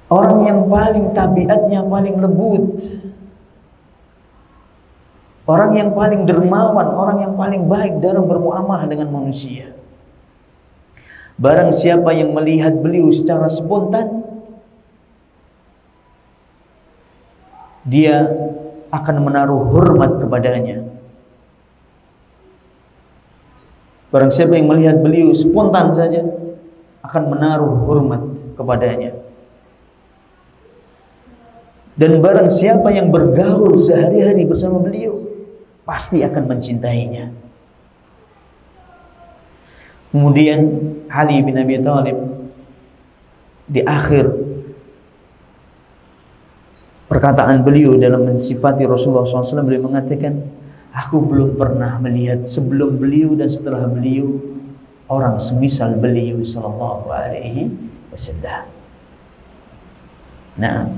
Orang yang paling tabiatnya paling lembut. Orang yang paling dermawan, orang yang paling baik dalam bermuamalah dengan manusia. Barang siapa yang melihat beliau secara spontan, dia akan menaruh hormat kepadanya. Barang siapa yang melihat beliau spontan saja, akan menaruh hormat kepadanya. Dan barang siapa yang bergaul sehari-hari bersama beliau, pasti akan mencintainya. Kemudian Ali bin Abi Thalib di akhir perkataan beliau dalam mensifati Rasulullah SAW, beliau mengatakan, aku belum pernah melihat sebelum beliau dan setelah beliau orang semisal beliau sallallahu alaihi wasallam. Nah,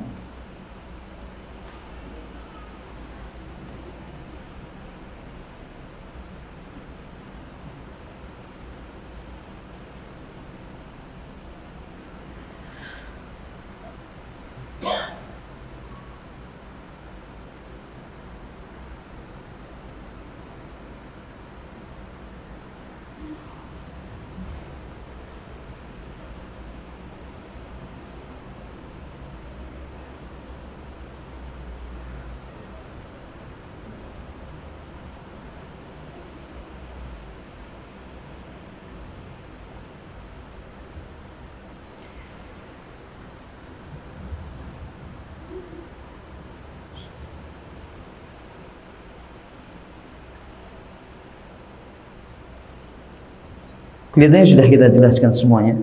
Kelihatannya sudah kita jelaskan semuanya.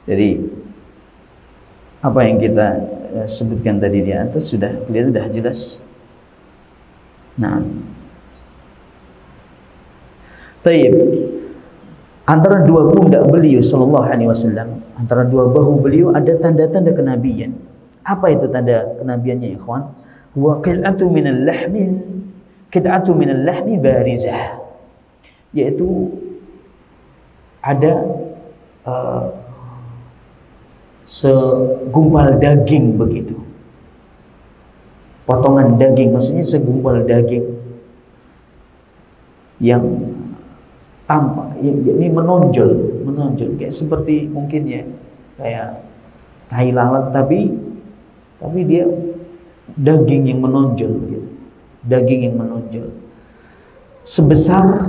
Jadi apa yang kita sebutkan tadi di atas sudah kelihatan, sudah jelas. Nah, taib. Antara dua pundak beliau sallallahu alaihi wasallam, antara dua bahu beliau ada tanda-tanda kenabian. Apa itu tanda kenabiannya, ikhwan? Wa qit'atu minal lahmi barizah. Yaitu ada segumpal daging begitu. Potongan daging, maksudnya segumpal daging yang tampak, ini menonjol kayak seperti mungkin ya kayak tai lalat, tapi dia daging yang menonjol begitu, daging yang menonjol sebesar